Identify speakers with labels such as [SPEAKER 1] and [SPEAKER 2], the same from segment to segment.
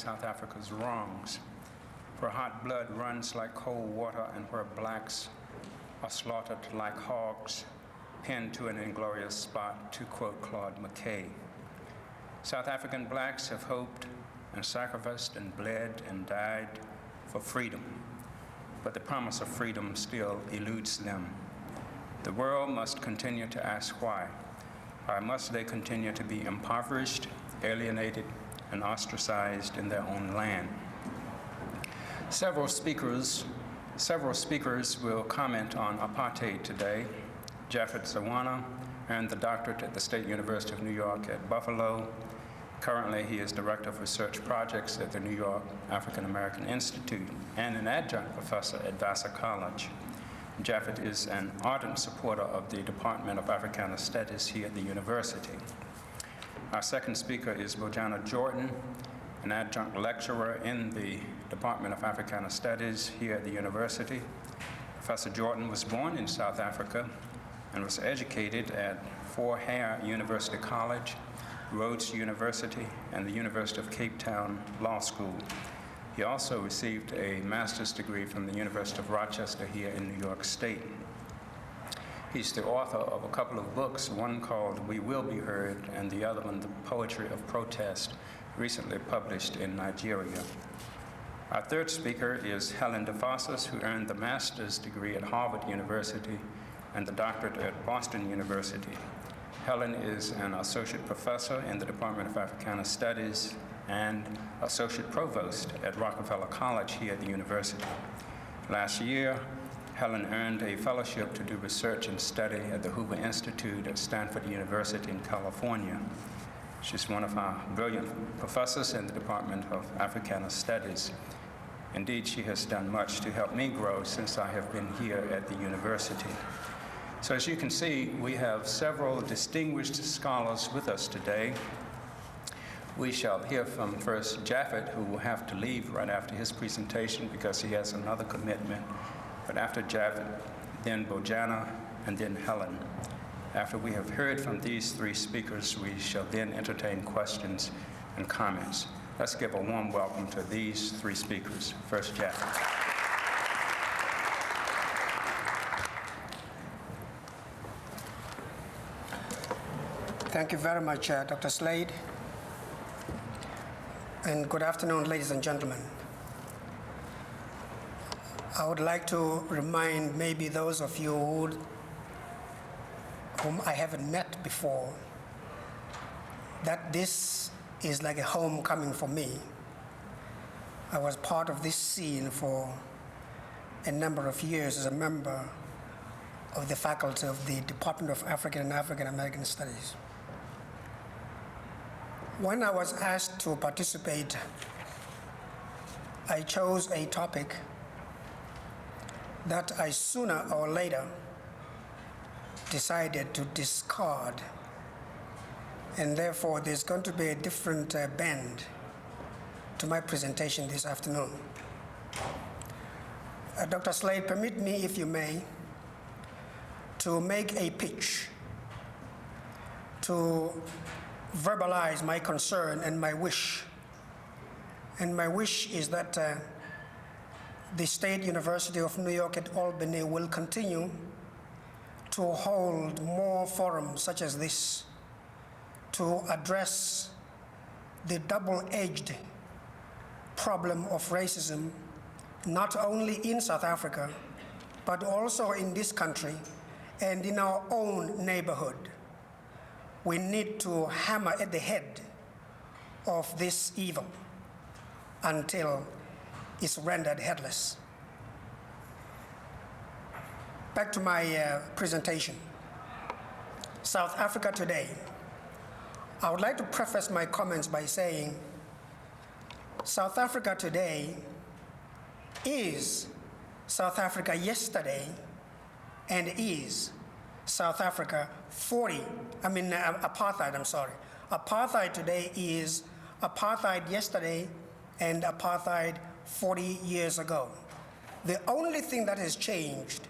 [SPEAKER 1] South Africa's wrongs, where hot blood runs like cold water and where blacks are slaughtered like hogs, pinned to an inglorious spot, to quote Claude McKay. South African blacks have hoped and sacrificed and bled and died for freedom, but the promise of freedom still eludes them. The world must continue to ask why. Why must they continue to be impoverished, alienated, and ostracized in their own land? Several speakers will comment on apartheid today. Japhet Zwana earned the doctorate at the State University of New York at Buffalo. Currently, he is Director of Research Projects at the New York African American Institute and an adjunct professor at Vassar College. Japhet is an ardent supporter of the Department of Africana Studies here at the university. Our second speaker is Bojana Jordan, an adjunct lecturer in the Department of Africana Studies here at the university. Professor Jordan was born in South Africa and was educated at Fort Hare University College, Rhodes University, and the University of Cape Town Law School. He also received a master's degree from the University of Rochester here in New York State. He's the author of a couple of books, one called We Will Be Heard, and the other one, The Poetry of Protest, recently published in Nigeria. Our third speaker is Helen Defosses, who earned the master's degree at Harvard University and the doctorate at Boston University. Helen is an associate professor in the Department of Africana Studies and associate provost at Rockefeller College here at the university. Last year, Helen earned a fellowship to do research and study at the Hoover Institute at Stanford University in California. She's one of our brilliant professors in the Department of Africana Studies. Indeed, she has done much to help me grow since I have been here at the university. So as you can see, we have several distinguished scholars with us today. We shall hear from first Japhet, who will have to leave right after his presentation because he has another commitment. But after Japhet, then Bojana, and then Helen. After we have heard from these three speakers, we shall then entertain questions and comments. Let's give a warm welcome to these three speakers. First, Japhet.
[SPEAKER 2] Thank you very much, Dr. Slade. And good afternoon, ladies and gentlemen. I would like to remind maybe those of you whom I haven't met before that this is like a homecoming for me. I was part of this scene for a number of years as a member of the faculty of the Department of African and African American Studies. When I was asked to participate, I chose a topic that I sooner or later decided to discard, and therefore there's going to be a different bend to my presentation this afternoon. Dr. Slade, permit me, if you may, to make a pitch to verbalize my concern and my wish. And my wish is that the State University of New York at Albany will continue to hold more forums such as this to address the double-edged problem of racism, not only in South Africa, but also in this country and in our own neighborhood. We need to hammer at the head of this evil until it's rendered headless. Back to my presentation. South Africa today. I would like to preface my comments by saying South Africa today is South Africa yesterday and is South Africa apartheid, I'm sorry. Apartheid today is apartheid yesterday and apartheid 40 years ago. The only thing that has changed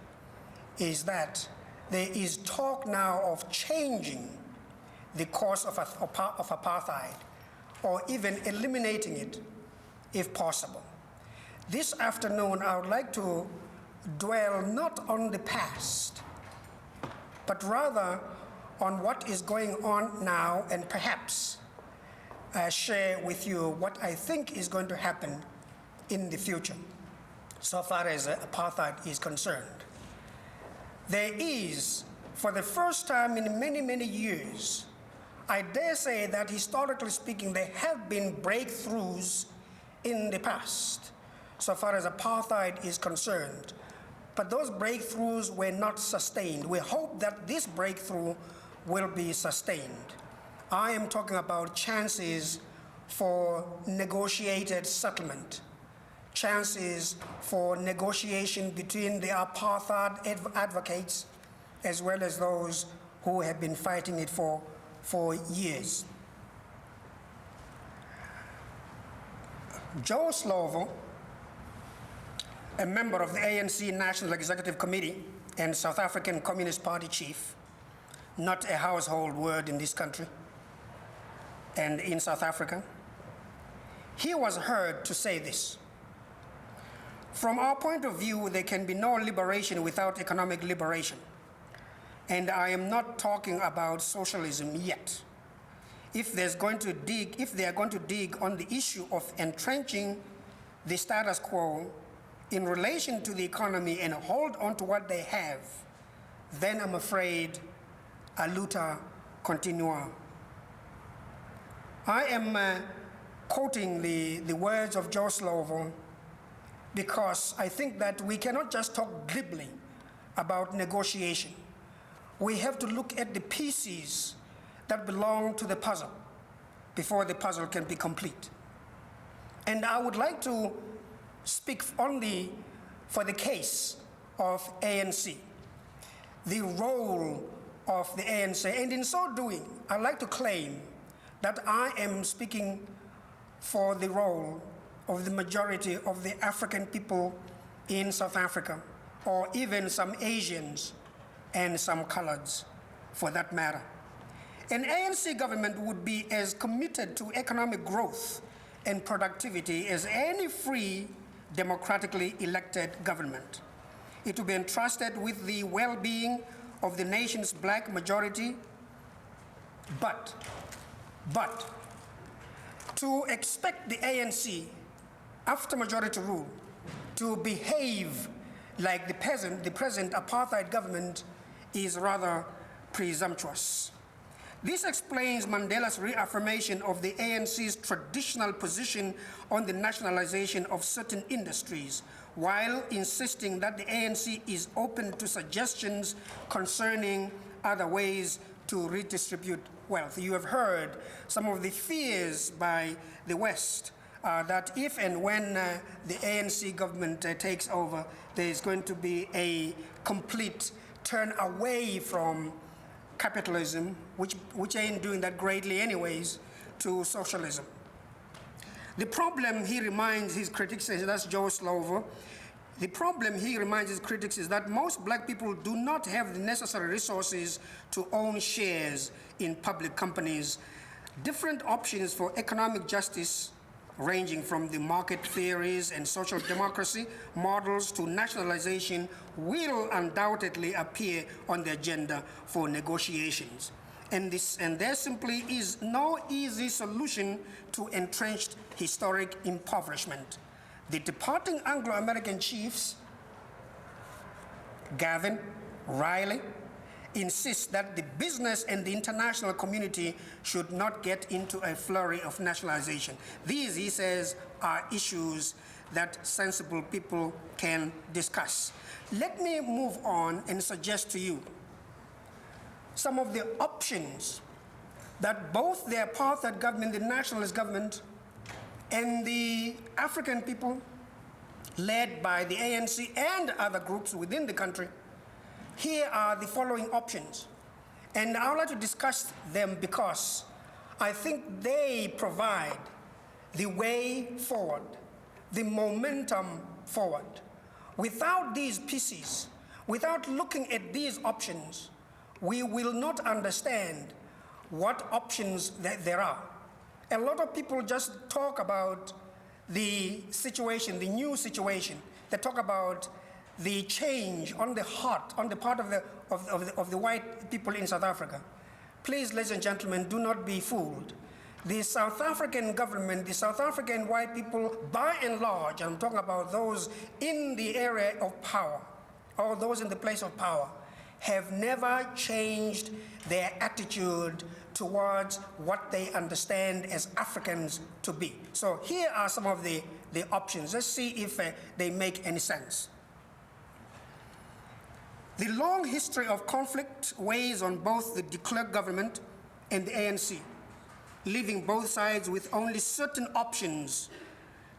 [SPEAKER 2] is that there is talk now of changing the course of apartheid or even eliminating it if possible. This afternoon, I would like to dwell not on the past, but rather on what is going on now, and perhaps share with you what I think is going to happen in the future, so far as apartheid is concerned. There is, for the first time in many, many years, I dare say that historically speaking, there have been breakthroughs in the past, so far as apartheid is concerned. But those breakthroughs were not sustained. We hope that this breakthrough will be sustained. I am talking about chances for negotiated settlement, chances for negotiation between the apartheid advocates as well as those who have been fighting it for years. Joe Slovo, a member of the ANC National Executive Committee and South African Communist Party chief, not a household word in this country and in South Africa, he was heard to say this: "From our point of view, there can be no liberation without economic liberation. And I am not talking about socialism yet. If they are going to dig on the issue of entrenching the status quo in relation to the economy and hold on to what they have, then I'm afraid a luta continua." I am quoting the words of Joe Slovo because I think that we cannot just talk glibly about negotiation. We have to look at the pieces that belong to the puzzle before the puzzle can be complete. And I would like to speak only for the case of ANC, the role of the ANC, and in so doing, I'd like to claim that I am speaking for the role of the majority of the African people in South Africa, or even some Asians and some coloreds for that matter. An ANC government would be as committed to economic growth and productivity as any free, democratically elected government. It would be entrusted with the well-being of the nation's black majority, but to expect the ANC, after majority rule, to behave like the present apartheid government is rather presumptuous. This explains Mandela's reaffirmation of the ANC's traditional position on the nationalization of certain industries, while insisting that the ANC is open to suggestions concerning other ways to redistribute wealth. You have heard some of the fears by the West that if and when the ANC government takes over, there is going to be a complete turn away from capitalism, which ain't doing that greatly anyways, to socialism. The problem, he reminds his critics, and that's Joe Slovo, the problem he reminds his critics is that most black people do not have the necessary resources to own shares in public companies. Different options for economic justice, ranging from the market theories and social democracy models to nationalization, will undoubtedly appear on the agenda for negotiations. And there simply is no easy solution to entrenched historic impoverishment. The departing Anglo-American chiefs, Gavin, Riley, insist that the business and the international community should not get into a flurry of nationalization. These, he says, are issues that sensible people can discuss. Let me move on and suggest to you some of the options that both the apartheid government, the nationalist government, and the African people, led by the ANC and other groups within the country, here are the following options. And I would like to discuss them because I think they provide the way forward, the momentum forward. Without these pieces, without looking at these options, we will not understand what options there are. A lot of people just talk about the situation, the new situation. They talk about the change on the heart, on the part of the white people in South Africa. Please, ladies and gentlemen, do not be fooled. The South African government, the South African white people, by and large, I'm talking about those in the area of power, or those in the place of power, have never changed their attitude towards what they understand as Africans to be. So here are some of the options. Let's see if they make any sense. The long history of conflict weighs on both the de Klerk government and the ANC, leaving both sides with only certain options.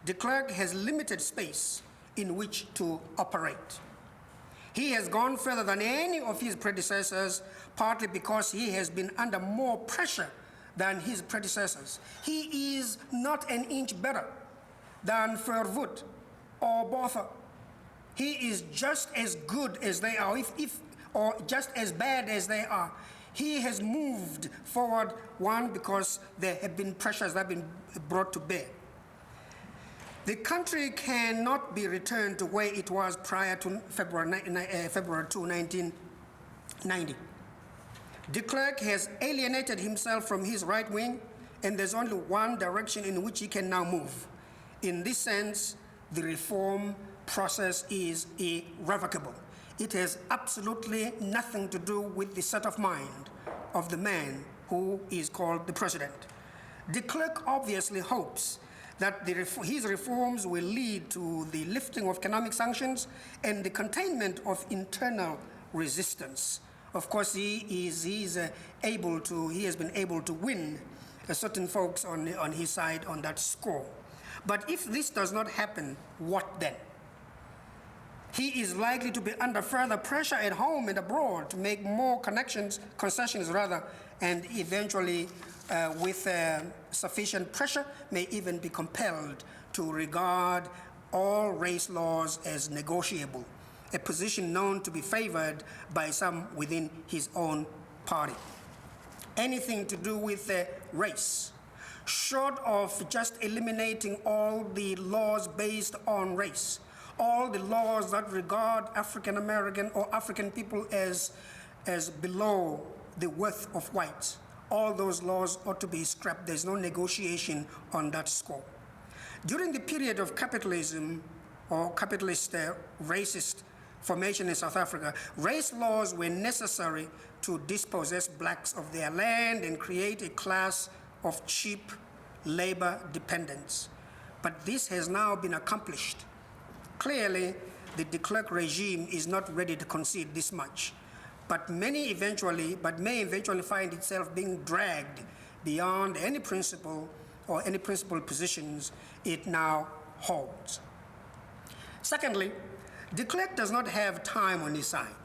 [SPEAKER 2] De Klerk has limited space in which to operate. He has gone further than any of his predecessors, partly because he has been under more pressure than his predecessors. He is not an inch better than Verwoerd or Botha. He is just as good as they are, or just as bad as they are. He has moved forward, one, because there have been pressures that have been brought to bear. The country cannot be returned to where it was prior to February 2, 1990. De Klerk has alienated himself from his right wing, and there's only one direction in which he can now move. In this sense, the reform process is irrevocable. It has absolutely nothing to do with the set of mind of the man who is called the president. De Klerk obviously hopes that his reforms will lead to the lifting of economic sanctions and the containment of internal resistance. Of course, he has been able to win certain folks on his side on that score. But if this does not happen, what then? He is likely to be under further pressure at home and abroad to make more concessions, and eventually, with sufficient pressure, may even be compelled to regard all race laws as negotiable, a position known to be favored by some within his own party. Anything to do with race, short of just eliminating all the laws based on race, all the laws that regard African American or African people as below the worth of whites, all those laws ought to be scrapped. There's no negotiation on that score. During the period of capitalism or capitalist racist formation in South Africa, race laws were necessary to dispossess blacks of their land and create a class of cheap labor dependents. But this has now been accomplished. Clearly, the de Klerk regime is not ready to concede this much, but may eventually find itself being dragged beyond any principle or any principled positions it now holds. Secondly, de Klerk does not have time on his side.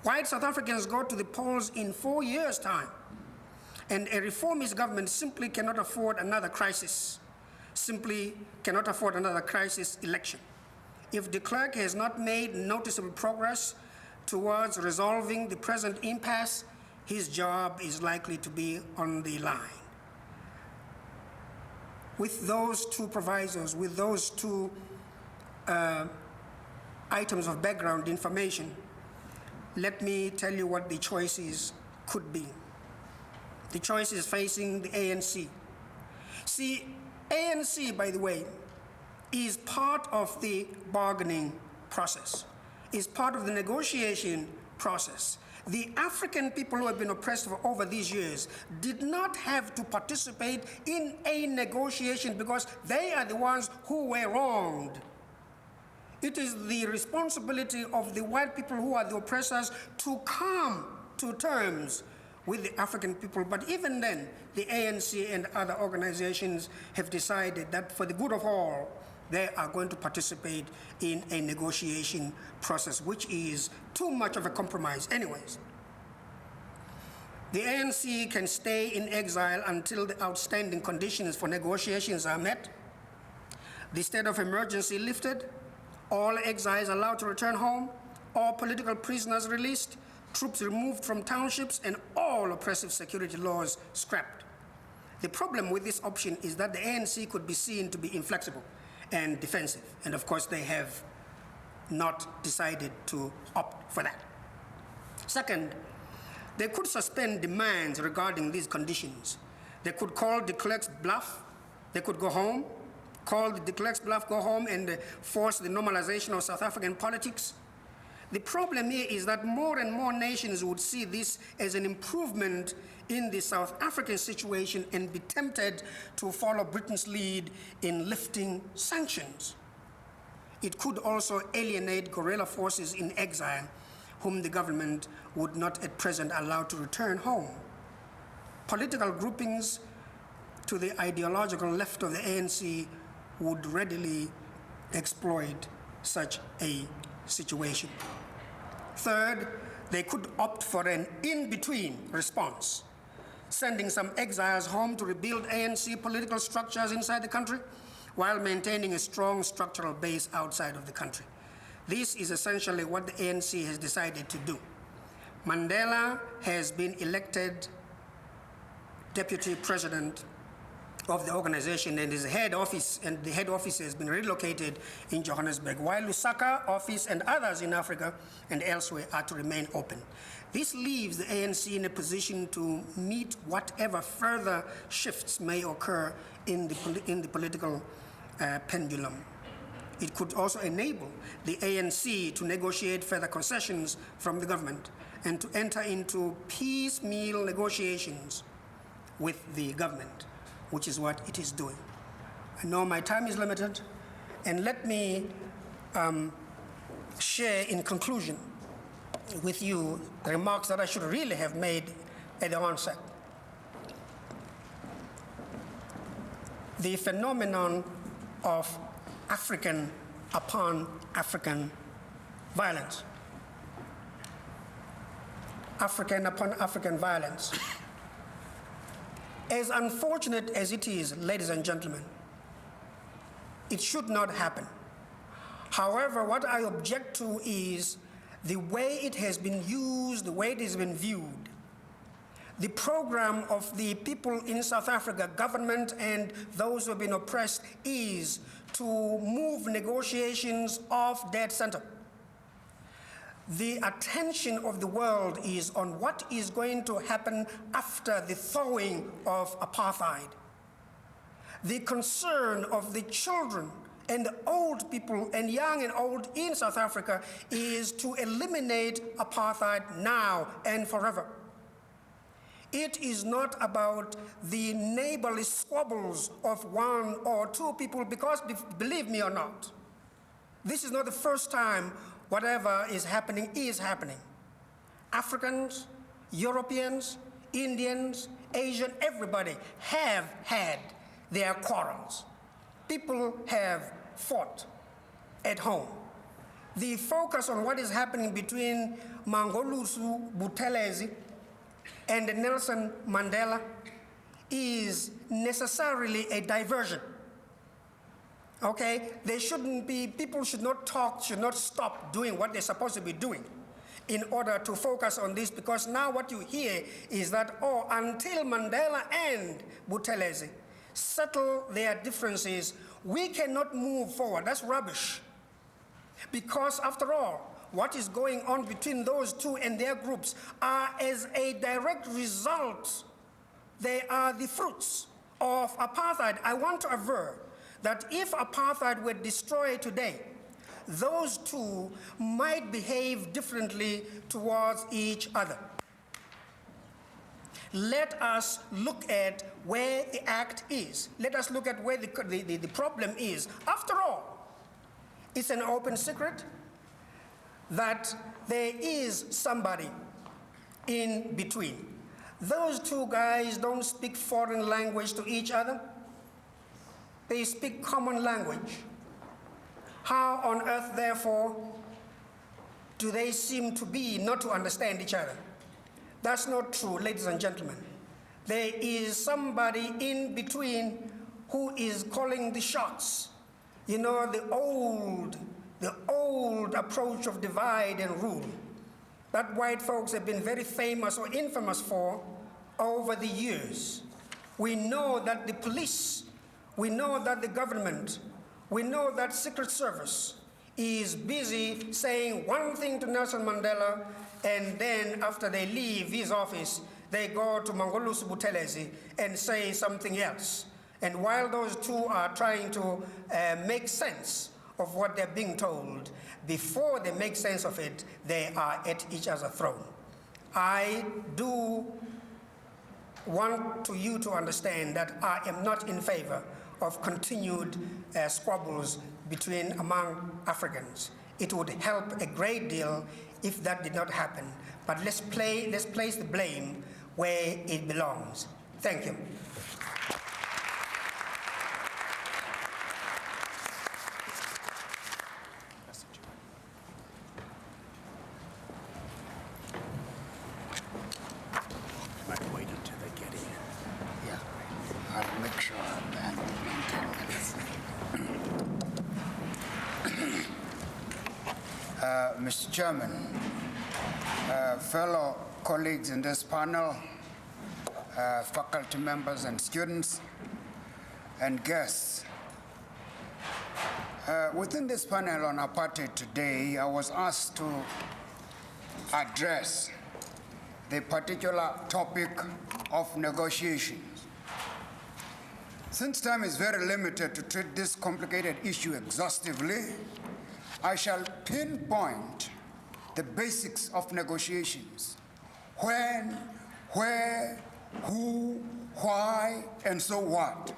[SPEAKER 2] White South Africans go to the polls in 4 years' time, and a reformist government simply cannot afford another crisis, election. If de Klerk has not made noticeable progress towards resolving the present impasse, his job is likely to be on the line. With those two provisos, with those two items of background information, let me tell you what the choices could be. The choices facing the ANC. See, ANC, by the way, is part of the bargaining process, is part of the negotiation process. The African people who have been oppressed for over these years did not have to participate in a negotiation because they are the ones who were wronged. It is the responsibility of the white people who are the oppressors to come to terms with the African people. But even then, the ANC and other organizations have decided that for the good of all, they are going to participate in a negotiation process, which is too much of a compromise anyways. The ANC can stay in exile until the outstanding conditions for negotiations are met, the state of emergency lifted, all exiles allowed to return home, all political prisoners released, troops removed from townships, and all oppressive security laws scrapped. The problem with this option is that the ANC could be seen to be inflexible and defensive, and of course they have not decided to opt for that. Second, they could suspend demands regarding these conditions. They could call de Klerk's bluff, they could go home, call the de Klerk's bluff, go home and force the normalization of South African politics. The problem here is that more and more nations would see this as an improvement in the South African situation and be tempted to follow Britain's lead in lifting sanctions. It could also alienate guerrilla forces in exile, whom the government would not at present allow to return home. Political groupings to the ideological left of the ANC would readily exploit such a situation. Third, they could opt for an in-between response, sending some exiles home to rebuild ANC political structures inside the country while maintaining a strong structural base outside of the country. This is essentially what the ANC has decided to do. Mandela has been elected deputy president of the organization, and his head office, and the head office has been relocated in Johannesburg, while Lusaka office and others in Africa and elsewhere are to remain open. This leaves the ANC in a position to meet whatever further shifts may occur in the political pendulum. It could also enable the ANC to negotiate further concessions from the government and to enter into piecemeal negotiations with the government, which is what it is doing. I know my time is limited, and let me share in conclusion with you the remarks that I should really have made at the onset. The phenomenon of African upon African violence. African upon African violence. As unfortunate as it is, ladies and gentlemen, it should not happen. However, what I object to is the way it has been used, the way it has been viewed. The program of the people in South Africa, government and those who have been oppressed, is to move negotiations off dead center. The attention of the world is on what is going to happen after the thawing of apartheid. The concern of the children and the old people, and young and old in South Africa, is to eliminate apartheid now and forever. It is not about the neighborly squabbles of one or two people, because believe me or not, this is not the first time whatever is happening is happening. Africans, Europeans, Indians, Asian, everybody have had their quarrels. People have fought at home. The focus on what is happening between Mangolusu Buthelezi and Nelson Mandela is necessarily a diversion. Okay? They shouldn't be, people should not talk, should not stop doing what they're supposed to be doing in order to focus on this, because now what you hear is that, oh, until Mandela and Buthelezi settle their differences, we cannot move forward. That's rubbish. Because after all, what is going on between those two and their groups are as a direct result, they are the fruits of apartheid. I want to aver that if apartheid were destroyed today, those two might behave differently towards each other. Let us look at where the act is. Let us look at where the problem is. After all, it's an open secret that there is somebody in between. Those two guys don't speak foreign language to each other. They speak common language. How on earth, therefore, do they seem to be not to understand each other? That's not true, ladies and gentlemen. There is somebody in between who is calling the shots. You know, the old approach of divide and rule that white folks have been very famous or infamous for over the years. We know that the police, we know that the government, we know that Secret Service is busy saying one thing to Nelson Mandela, and then after they leave his office, they go to Mangolusi Buthelezi and say something else. And while those two are trying to make sense of what they're being told, before they make sense of it, they are at each other's throat. I do want you to understand that I am not in favor of continued squabbles among Africans. It would help a great deal if that did not happen. But let's place the blame where it belongs. Thank you.
[SPEAKER 3] Mr. Chairman, fellow colleagues in this panel, faculty members and students, and guests. Within this panel on Apartheid Today, I was asked to address the particular topic of negotiations. Since time is very limited to treat this complicated issue exhaustively, I shall pinpoint the basics of negotiations: when, where, who, why, and so what.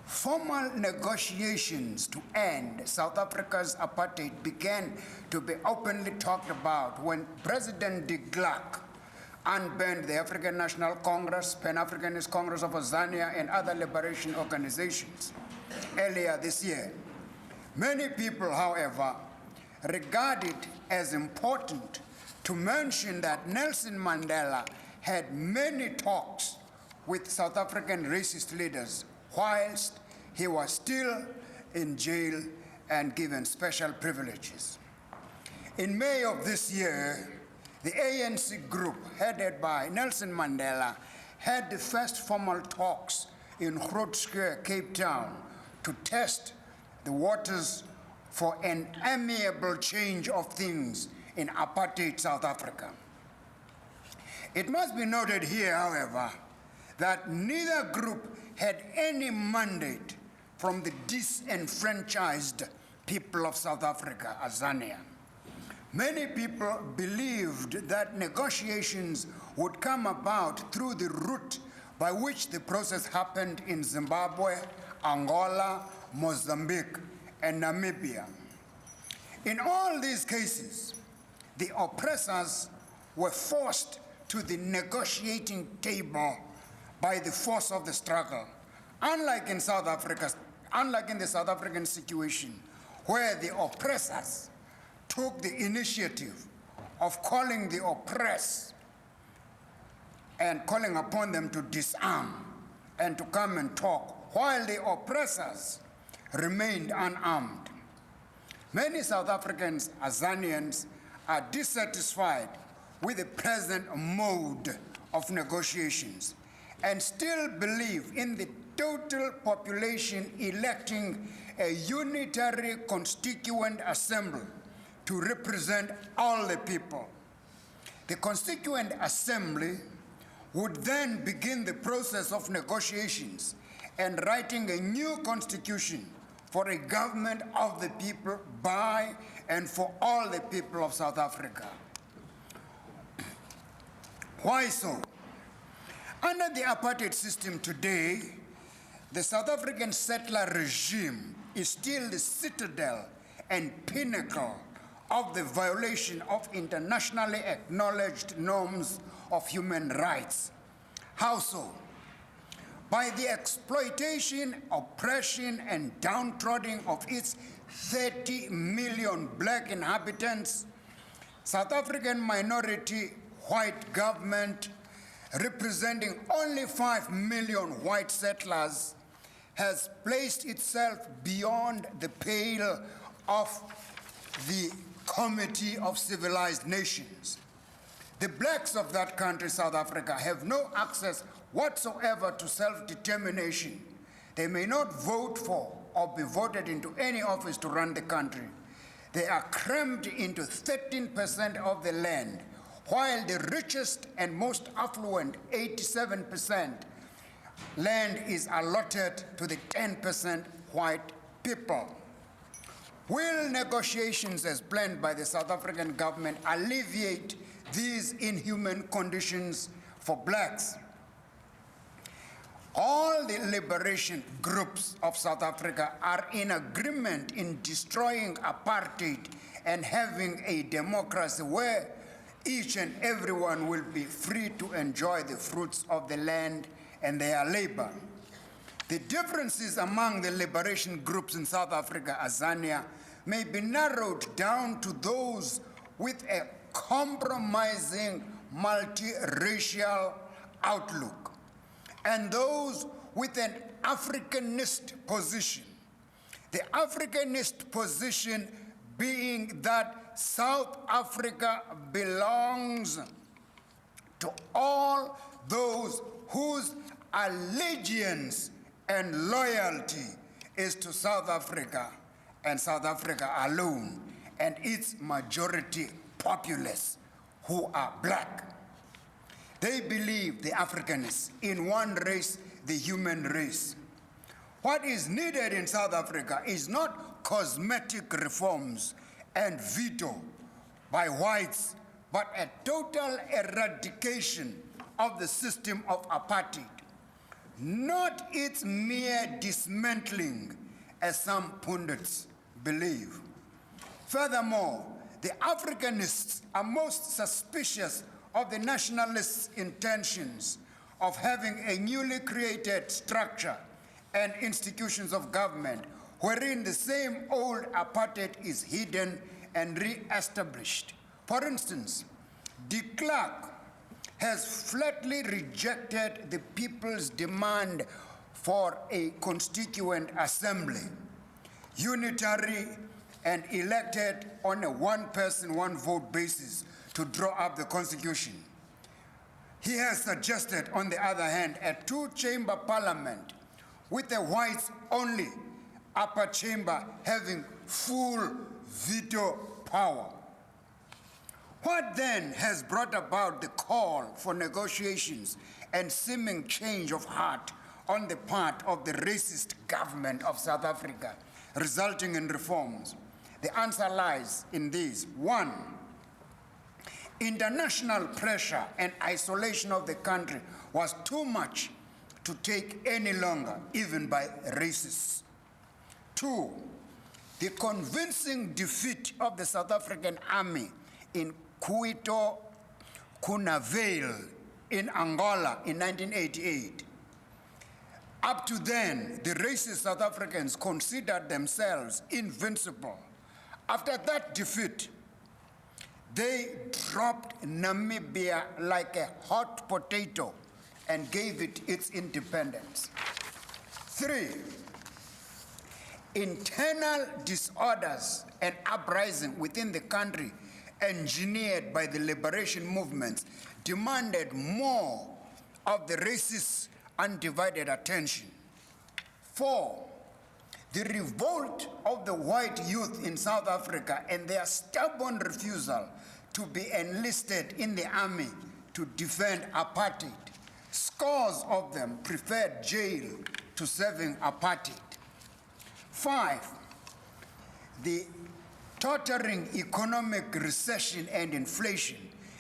[SPEAKER 3] Formal negotiations to end South Africa's apartheid began to be openly talked about when President de Klerk unbanned the African National Congress, Pan-Africanist Congress of Zwana, and other liberation organizations earlier this year. Many people, however, regard it as important to mention that Nelson Mandela had many talks with South African racist leaders whilst he was still in jail and given special privileges. In May of this year, the ANC group headed by Nelson Mandela had the first formal talks in Groot Square, Cape Town, to test the waters for an amiable change of things in apartheid South Africa. It must be noted here, however, that neither group had any mandate from the disenfranchised people of South Africa, Azania. Many people believed that negotiations would come about through the route by which the process happened in Zimbabwe, Angola, Mozambique, and Namibia. In all these cases, the oppressors were forced to the negotiating table by the force of the struggle, unlike in the South African situation, where the oppressors took the initiative of calling the oppressed and calling upon them to disarm and to come and talk, while the oppressors remained unarmed. Many South Africans, Azanians, are dissatisfied with the present mode of negotiations and still believe in the total population electing a unitary constituent assembly to represent all the people. The Constituent Assembly would then begin the process of negotiations and writing a new constitution for a government of the people, by and for all the people of South Africa. Why so? Under the apartheid system today, the South African settler regime is still the citadel and pinnacle of the violation of internationally acknowledged norms of human rights. How so? By the exploitation, oppression, and downtrodden of its 30 million black inhabitants, South African minority white government, representing only 5 million white settlers, has placed itself beyond the pale of the Committee of Civilized Nations. The blacks of that country, South Africa, have no access whatsoever to self-determination. They may not vote for or be voted into any office to run the country. They are crammed into 13% of the land, while the richest and most affluent 87% land is allotted to the 10% white people. Will negotiations as planned by the South African government alleviate these inhuman conditions for blacks? All the liberation groups of South Africa are in agreement in destroying apartheid and having a democracy where each and everyone will be free to enjoy the fruits of the land and their labor. The differences among the liberation groups in South Africa, Azania, may be narrowed down to those with a compromising multiracial outlook and those with an Africanist position. The Africanist position being that South Africa belongs to all those whose allegiance and loyalty is to South Africa and South Africa alone, and its majority populace who are black. They believe, the Africanists, in one race, the human race. What is needed in South Africa is not cosmetic reforms and veto by whites, but a total eradication of the system of apartheid, not its mere dismantling, as some pundits believe. Furthermore, the Africanists are most suspicious of the nationalists' intentions of having a newly created structure and institutions of government wherein the same old apartheid is hidden and re-established. For instance, de Klerk has flatly rejected the people's demand for a constituent assembly, unitary and elected on a one-person, one-vote basis to draw up the constitution. He has suggested, on the other hand, a two-chamber parliament with the whites-only upper chamber having full veto power. What then has brought about the call for negotiations and seeming change of heart on the part of the racist government of South Africa, resulting in reforms? The answer lies in these. One, international pressure and isolation of the country was too much to take any longer, even by racists. Two, the convincing defeat of the South African army in Cuito Cunavale in Angola in 1988. Up to then, the racist South Africans considered themselves invincible. After that defeat, they dropped Namibia like a hot potato and gave it its independence. Three, internal disorders and uprising within the country engineered by the liberation movements demanded more of the racist undivided attention. Four, the revolt of the white youth in South Africa and their stubborn refusal to be enlisted in the army to defend apartheid. Scores of them preferred jail to serving apartheid. Five, the tottering economic recession and inflation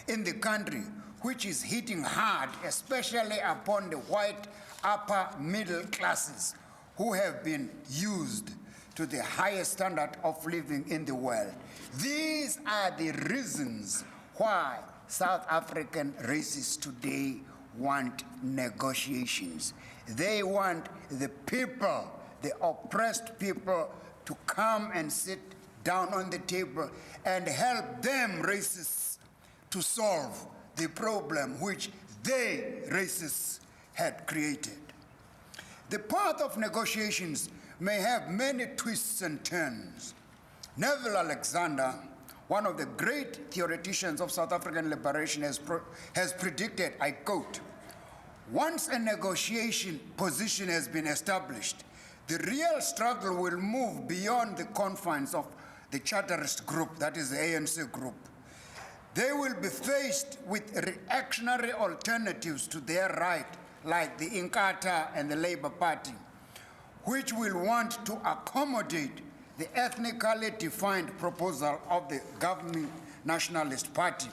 [SPEAKER 3] in the country, which is hitting hard, especially upon the white upper middle classes who have been used to the highest standard of living in the world. These are the reasons why South African racists today want negotiations. They want the people, the oppressed people, to come and sit down on the table and help them, racists, to solve the problem which they, racists, had created. The path of negotiations may have many twists and turns. Neville Alexander, one of the great theoreticians of South African liberation, has predicted, I quote, Once a negotiation position has been established, the real struggle will move beyond the confines of the Charterist group, that is the ANC group. They will be faced with reactionary alternatives to their right, like the Inkatha and the Labour Party, which will want to accommodate the ethnically defined proposal of the governing Nationalist Party.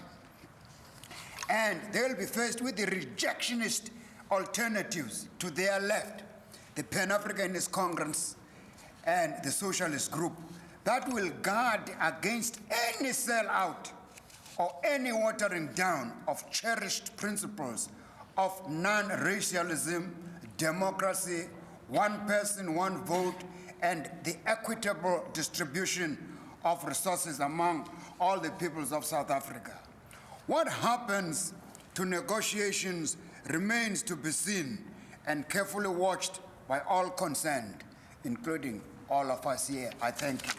[SPEAKER 3] And they'll be faced with the rejectionist alternatives to their left, the Pan-Africanist Congress and the Socialist Group, that will guard against any sellout or any watering down of cherished principles of non-racialism, democracy, one person, one vote, and the equitable distribution of resources among all the peoples of South Africa. What happens to negotiations remains to be seen and carefully watched by all concerned, including all of us here. I thank you.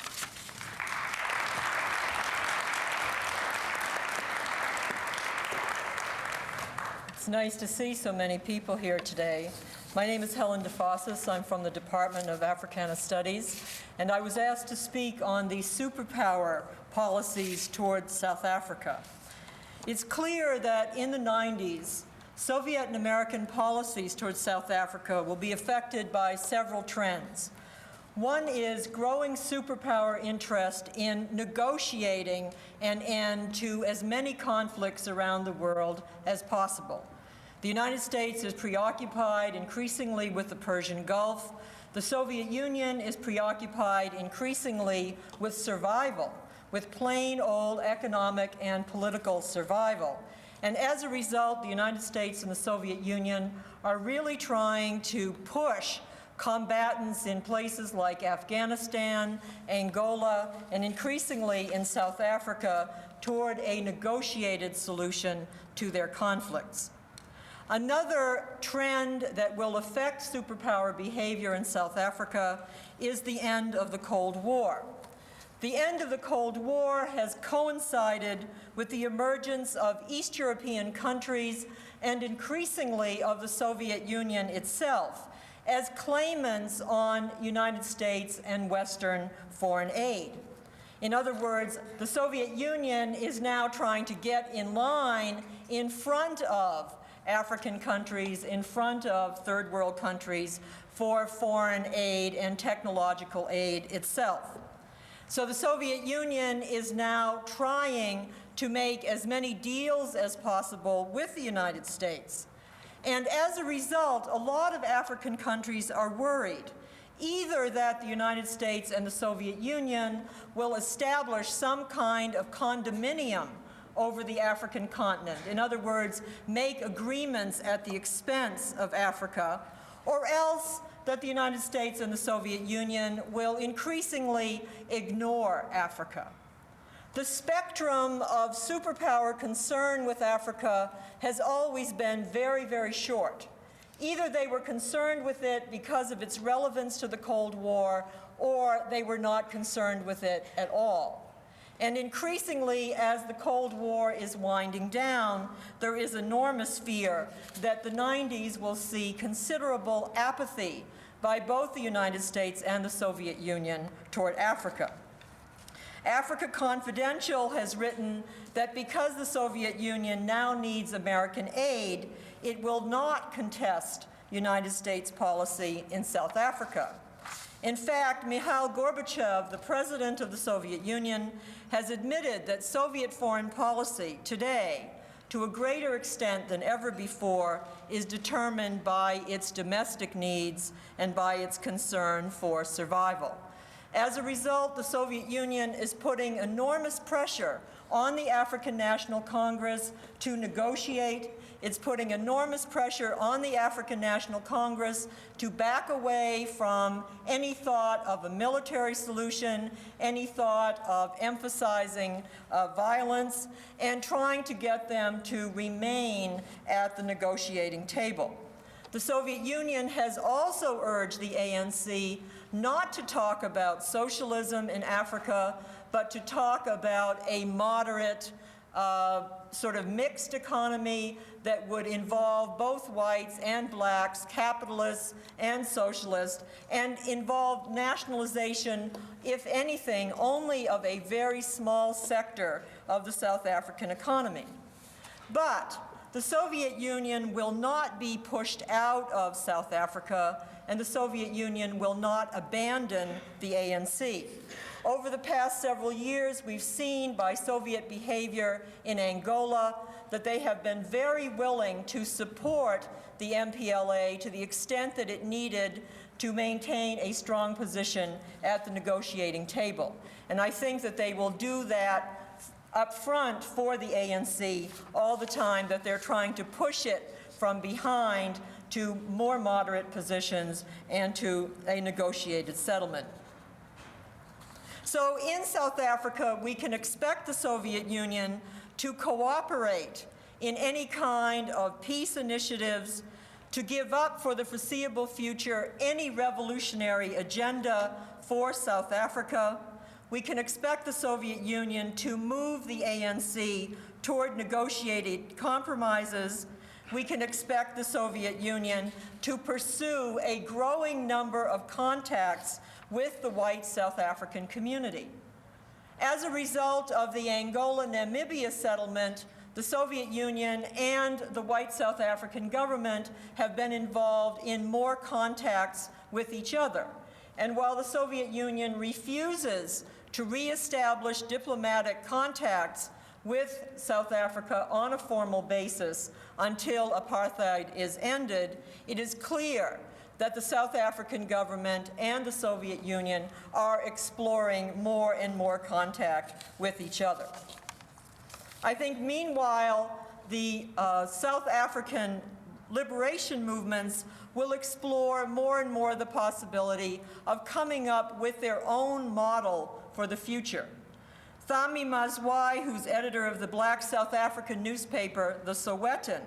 [SPEAKER 4] It's nice to see so many people here today. My name is Helen Defosses. I'm from the Department of Africana Studies, and I was asked to speak on the superpower policies towards South Africa. It's clear that in the 90s, Soviet and American policies towards South Africa will be affected by several trends. One is growing superpower interest in negotiating an end to as many conflicts around the world as possible. The United States is preoccupied increasingly with the Persian Gulf. The Soviet Union is preoccupied increasingly with survival, with plain old economic and political survival. And as a result, the United States and the Soviet Union are really trying to push combatants in places like Afghanistan, Angola, and increasingly in South Africa toward a negotiated solution to their conflicts. Another trend that will affect superpower behavior in South Africa is the end of the Cold War. The end of the Cold War has coincided with the emergence of East European countries and increasingly of the Soviet Union itself as claimants on United States and Western foreign aid. In other words, the Soviet Union is now trying to get in line in front of African countries, in front of third world countries for foreign aid and technological aid itself. So the Soviet Union is now trying to make as many deals as possible with the United States. And as a result, a lot of African countries are worried, either that the United States and the Soviet Union will establish some kind of condominium over the African continent. In other words, make agreements at the expense of Africa, or else that the United States and the Soviet Union will increasingly ignore Africa. The spectrum of superpower concern with Africa has always been very, very short. Either they were concerned with it because of its relevance to the Cold War, or they were not concerned with it at all. And increasingly, as the Cold War is winding down, there is enormous fear that the 90s will see considerable apathy by both the United States and the Soviet Union toward Africa. Africa Confidential has written that because the Soviet Union now needs American aid, it will not contest United States policy in South Africa. In fact, Mikhail Gorbachev, the president of the Soviet Union, has admitted that Soviet foreign policy today, to a greater extent than ever before, is determined by its domestic needs and by its concern for survival. As a result, the Soviet Union is putting enormous pressure on the African National Congress to negotiate. It's putting enormous pressure on the African National Congress to back away from any thought of a military solution, any thought of emphasizing violence, and trying to get them to remain at the negotiating table. The Soviet Union has also urged the ANC not to talk about socialism in Africa, but to talk about a moderate sort of mixed economy that would involve both whites and blacks, capitalists and socialists, and involve nationalization, if anything, only of a very small sector of the South African economy. But the Soviet Union will not be pushed out of South Africa, and the Soviet Union will not abandon the ANC. Over the past several years, we've seen by Soviet behavior in Angola that they have been very willing to support the MPLA to the extent that it needed to maintain a strong position at the negotiating table. And I think that they will do that up front for the ANC all the time that they're trying to push it from behind to more moderate positions and to a negotiated settlement. So in South Africa, we can expect the Soviet Union to cooperate in any kind of peace initiatives, to give up for the foreseeable future any revolutionary agenda for South Africa. We can expect the Soviet Union to move the ANC toward negotiated compromises. We can expect the Soviet Union to pursue a growing number of contacts with the white South African community. As a result of the Angola-Namibia settlement, the Soviet Union and the white South African government have been involved in more contacts with each other. And while the Soviet Union refuses to reestablish diplomatic contacts with South Africa on a formal basis until apartheid is ended, it is clear that the South African government and the Soviet Union are exploring more and more contact with each other. I think meanwhile, the South African liberation movements will explore more and more the possibility of coming up with their own model for the future. Thami Mazwai, who's editor of the Black South African newspaper, The Sowetan,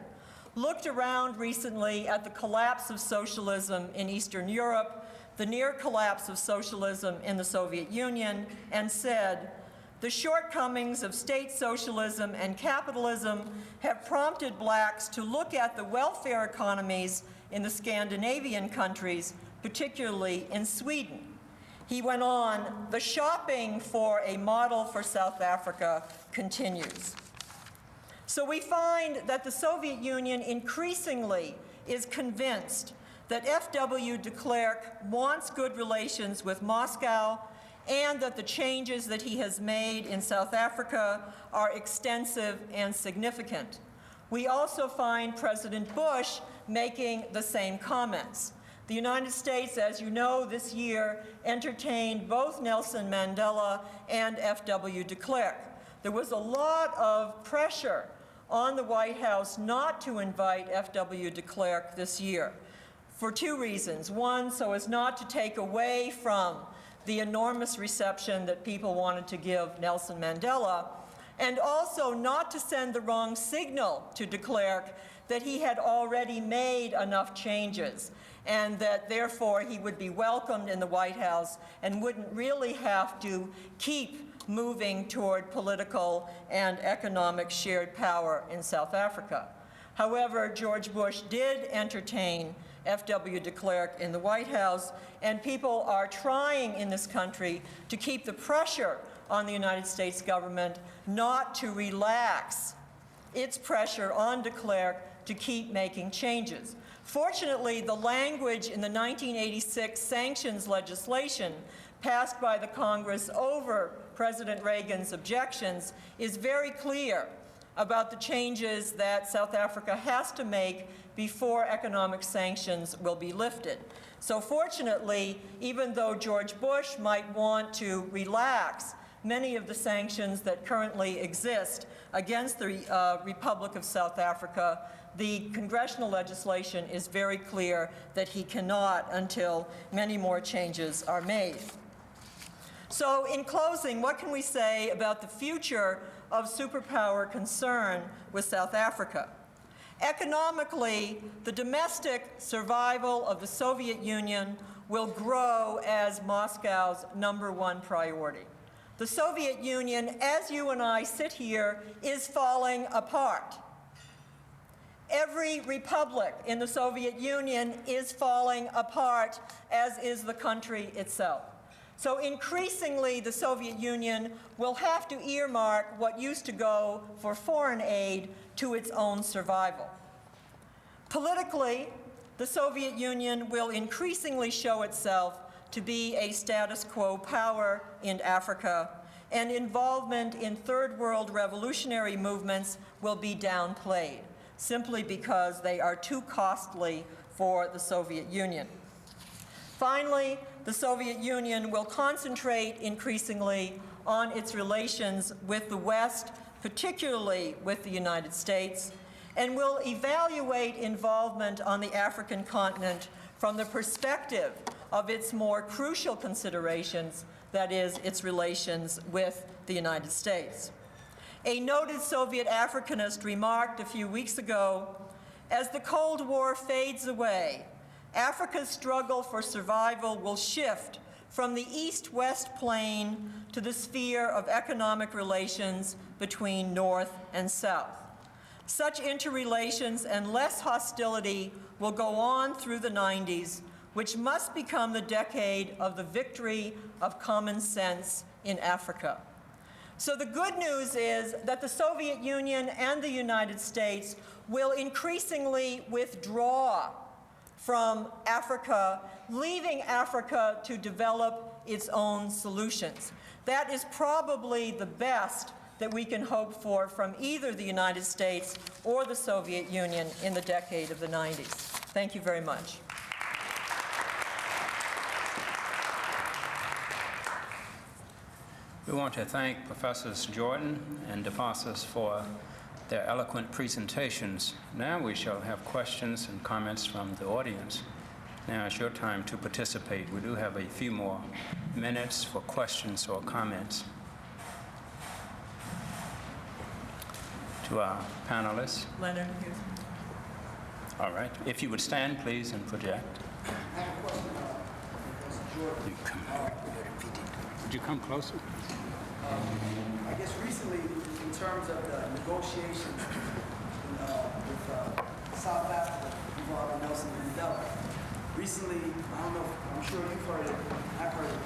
[SPEAKER 4] looked around recently at the collapse of socialism in Eastern Europe, the near collapse of socialism in the Soviet Union, and said, "The shortcomings of state socialism and capitalism have prompted blacks to look at the welfare economies in the Scandinavian countries, particularly in Sweden." He went on, "The shopping for a model for South Africa continues." So we find that the Soviet Union increasingly is convinced that F.W. de Klerk wants good relations with Moscow and that the changes that he has made in South Africa are extensive and significant. We also find President Bush making the same comments. The United States, as you know, this year entertained both Nelson Mandela and F.W. de Klerk. There was a lot of pressure on the White House not to invite F.W. de Klerk this year for two reasons. One, so as not to take away from the enormous reception that people wanted to give Nelson Mandela, and also not to send the wrong signal to de Klerk that he had already made enough changes and that therefore he would be welcomed in the White House and wouldn't really have to keep moving toward political and economic shared power in South Africa. However, George Bush did entertain F.W. de Klerk in the White House, and people are trying in this country to keep the pressure on the United States government not to relax its pressure on de Klerk to keep making changes. Fortunately, the language in the 1986 sanctions legislation passed by the Congress over President Reagan's objections is very clear about the changes that South Africa has to make before economic sanctions will be lifted. So fortunately, even though George Bush might want to relax many of the sanctions that currently exist against the Republic of South Africa, the congressional legislation is very clear that he cannot until many more changes are made. So in closing, what can we say about the future of superpower concern with South Africa? Economically, the domestic survival of the Soviet Union will grow as Moscow's #1 priority. The Soviet Union, as you and I sit here, is falling apart. Every republic in the Soviet Union is falling apart, as is the country itself. So increasingly, the Soviet Union will have to earmark what used to go for foreign aid to its own survival. Politically, the Soviet Union will increasingly show itself to be a status quo power in Africa, and involvement in third world revolutionary movements will be downplayed, simply because they are too costly for the Soviet Union. Finally, the Soviet Union will concentrate increasingly on its relations with the West, particularly with the United States, and will evaluate involvement on the African continent from the perspective of its more crucial considerations, that is, its relations with the United States. A noted Soviet Africanist remarked a few weeks ago, as the Cold War fades away, Africa's struggle for survival will shift from the east-west plane to the sphere of economic relations between North and South. Such interrelations and less hostility will go on through the 90s, which must become the decade of the victory of common sense in Africa. So the good news is that the Soviet Union and the United States will increasingly withdraw from Africa, leaving Africa to develop its own solutions. That is probably the best that we can hope for from either the United States or the Soviet Union in the decade of the 90s. Thank you very much.
[SPEAKER 1] We want to thank Professors Jordan and Defosses for their eloquent presentations. Now we shall have questions and comments from the audience. Now it's your time to participate. We do have a few more minutes for questions or comments. To our panelists.
[SPEAKER 4] Leonard, here.
[SPEAKER 1] All right. If you would stand, please, and project. Would you come closer?
[SPEAKER 5] I guess recently, in terms of the negotiations with South Africa involving Nelson Mandela, recently, I don't know, I'm sure you've heard it, I've heard it,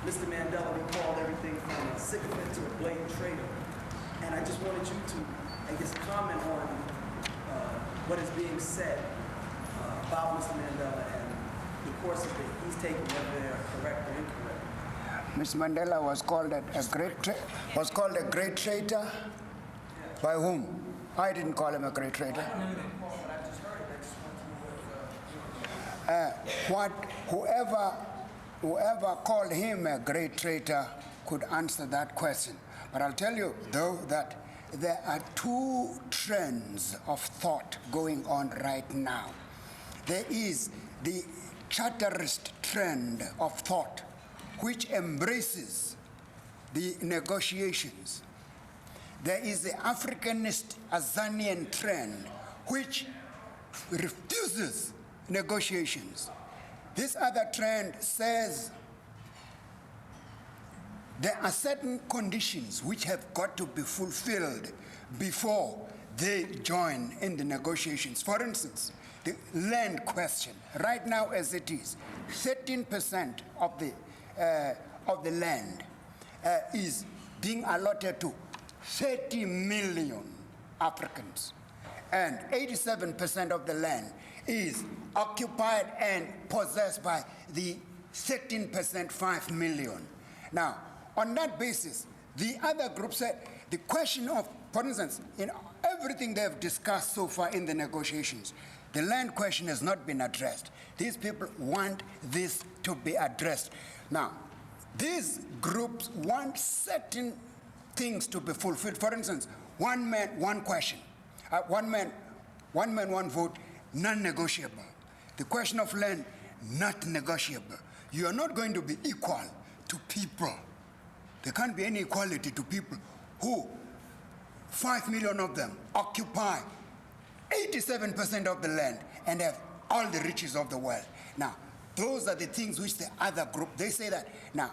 [SPEAKER 5] Mr. Mandela recalled everything from a sycophant to a blatant traitor. And I just wanted you to, I guess, comment on what is being said about Mr. Mandela and the courses that he's taken, whether they're correct or incorrect.
[SPEAKER 3] Mr. Mandela was called a great traitor. By whom? I didn't call him a great traitor. Whoever called him a great traitor could answer that question. But I'll tell you, though, that there are two trends of thought going on right now. There is the Charterist trend of thought, which embraces the negotiations. There is the Africanist Azanian trend, which refuses negotiations. This other trend says there are certain conditions which have got to be fulfilled before they join in the negotiations. For instance, the land question. Right now as it is, 13% of the land is being allotted to 30 million Africans. And 87% of the land is occupied and possessed by the 13%, 5 million. Now, on that basis, the other group said the question of, for instance, in everything they've discussed so far in the negotiations, the land question has not been addressed. These people want this to be addressed. Now, these groups want certain things to be fulfilled. For instance, one man, one question. One man, one vote, non-negotiable. The question of land, not negotiable. You are not going to be equal to people. There can't be any equality to people who, 5 million of them, occupy 87% of the land and have all the riches of the world. Now, those are the things which the other group, they say that. Now,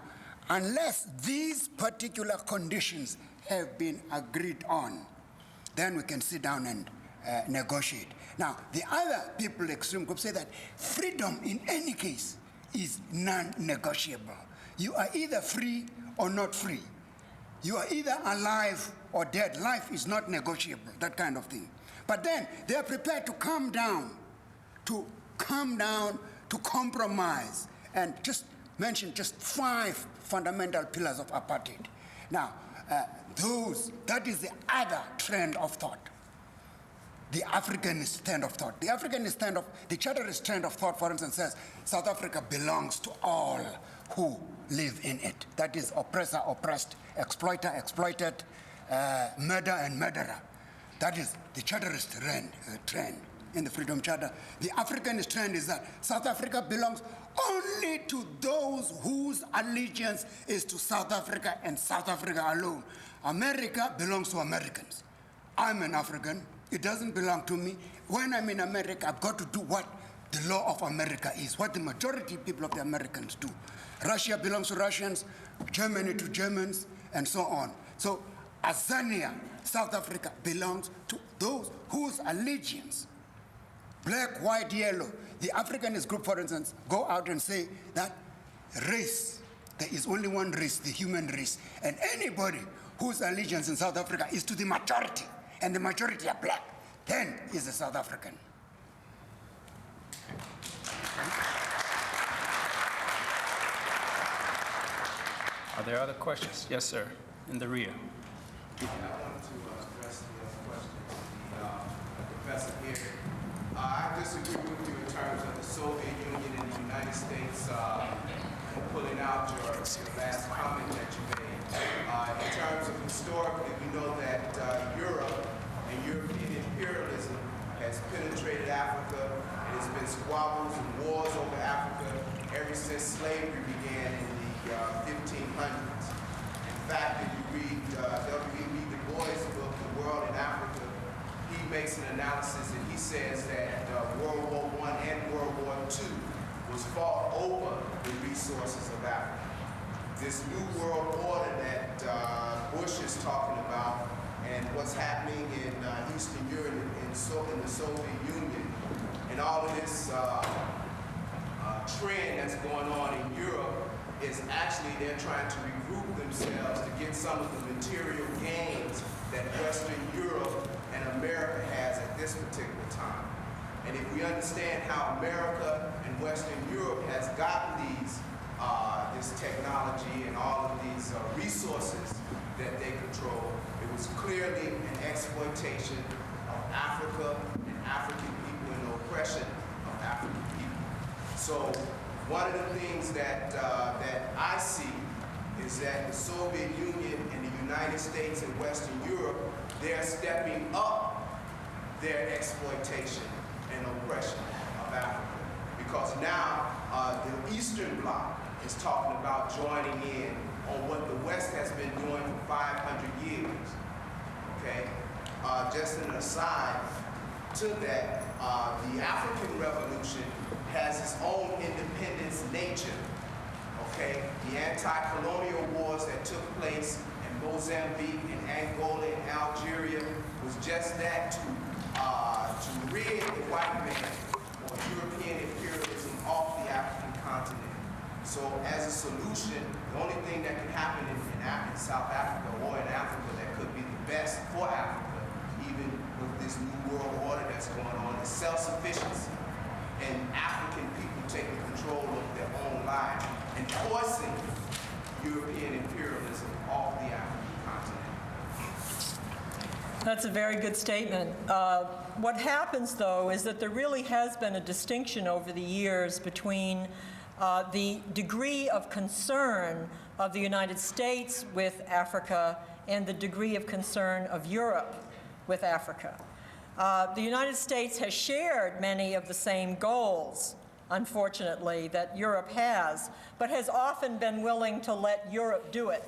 [SPEAKER 3] unless these particular conditions have been agreed on, then we can sit down and negotiate. Now, the other people, extreme group, say that freedom in any case is non-negotiable. You are either free or not free. You are either alive or dead. Life is not negotiable, that kind of thing. But then they are prepared to come down, to compromise, and just mention just 5 fundamental pillars of apartheid. Now, that is the other trend of thought. The Africanist trend of thought. The Charterist trend of thought, for instance, says South Africa belongs to all who live in it. That is oppressor, oppressed, exploiter, exploited, murder and murderer. That is the Charterist trend in the Freedom Charter. The Africanist trend is that South Africa belongs only to those whose allegiance is to South Africa and South Africa alone. America belongs to Americans. I'm an African. It doesn't belong to me. When I'm in America, I've got to do what the law of America is, what the majority of people of the Americans do. Russia belongs to Russians, Germany to Germans, and so on. So Azania, South Africa, belongs to those whose allegiance, black, white, yellow. The Africanist group, for instance, go out and say that race, there is only one race, the human race, and anybody whose allegiance in South Africa is to the majority, and the majority are black, then is a South African.
[SPEAKER 1] Are there other questions? Yes, sir, in the rear.
[SPEAKER 6] I wanted to address the question the professor here. I disagree with you in terms of the Soviet Union and the United States pulling out your last comment that you made. In terms of historically, we know that Europe and European imperialism has penetrated Africa. There's been squabbles and wars over Africa ever since slavery began in the 1500s. In fact, if you read W.E.B. Du Bois' book, The World in Africa, he makes an analysis and he says that World War I and World War II was fought over the resources of Africa. This new world order that Bush is talking about and what's happening in Eastern Europe and in the Soviet Union and all of this trend that's going on in Europe is actually they're trying to regroup themselves to get some of the material gains that Western Europe and America has at this particular time. And if we understand how America and Western Europe has gotten these this technology and all of these resources that they control, it was clearly an exploitation of Africa and African people and the oppression of African people. So one of the things that I see is that the Soviet Union and the United States and Western Europe, they're stepping up their exploitation and oppression of Africa. Because now the Eastern Bloc is talking about joining in on what the West has been doing for 500 years. Okay? Just an aside to that, the African Revolution has its own independence nature. Okay? The anti-colonial wars that took place in Mozambique and Angola and Algeria was just that, to rid the white man or European imperialism off the African continent. So as a solution, the only thing that can happen in South Africa or in Africa that could be the best for Africa, even with this new world order that's going on, is self-sufficiency and African people taking control of their own lives and forcing European imperialism off the African continent.
[SPEAKER 4] That's a very good statement. What happens, though, is that there really has been a distinction over the years between the degree of concern of the United States with Africa and the degree of concern of Europe with Africa. The United States has shared many of the same goals, unfortunately, that Europe has, but has often been willing to let Europe do it.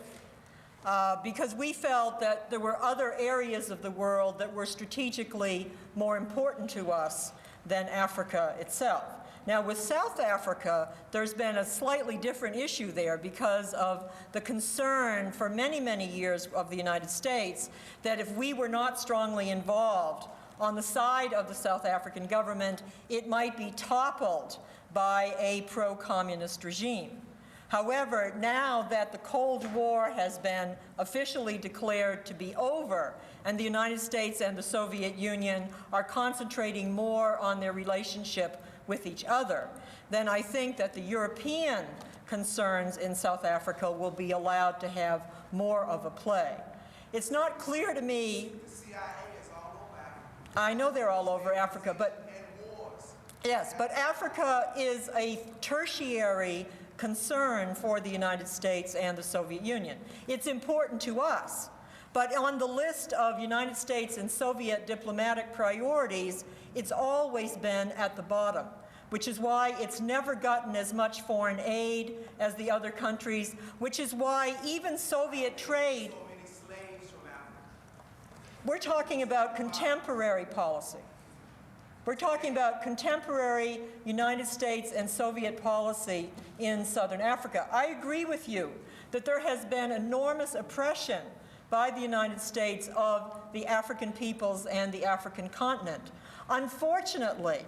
[SPEAKER 4] Because we felt that there were other areas of the world that were strategically more important to us than Africa itself. Now, with South Africa, there's been a slightly different issue there because of the concern for many, many years of the United States that if we were not strongly involved on the side of the South African government, it might be toppled by a pro-communist regime. However, now that the Cold War has been officially declared to be over, and the United States and the Soviet Union are concentrating more on their relationship with each other, then I think that the European concerns in South Africa will be allowed to have more of a play. It's not clear to me.
[SPEAKER 6] The CIA is all over Africa.
[SPEAKER 4] I know they're all over Africa, but
[SPEAKER 6] And wars.
[SPEAKER 4] yes, but Africa is a tertiary concern for the United States and the Soviet Union. It's important to us, but on the list of United States and Soviet diplomatic priorities, it's always been at the bottom, which is why it's never gotten as much foreign aid as the other countries, which is why even Soviet trade.
[SPEAKER 6] So many slaves from Africa.
[SPEAKER 4] We're talking about contemporary policy. We're talking about contemporary United States and Soviet policy in Southern Africa. I agree with you that there has been enormous oppression by the United States of the African peoples and the African continent. Unfortunately,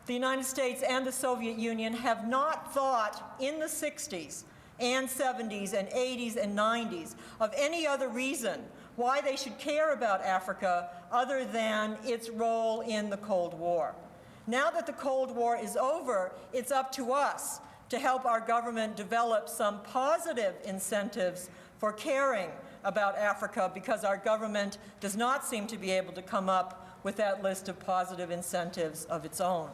[SPEAKER 4] the United States and the Soviet Union have not thought in the 60s and 70s and 80s and 90s of any other reason why they should care about Africa other than its role in the Cold War. Now that the Cold War is over, it's up to us to help our government develop some positive incentives for caring about Africa, because our government does not seem to be able to come up with that list of positive incentives of its own.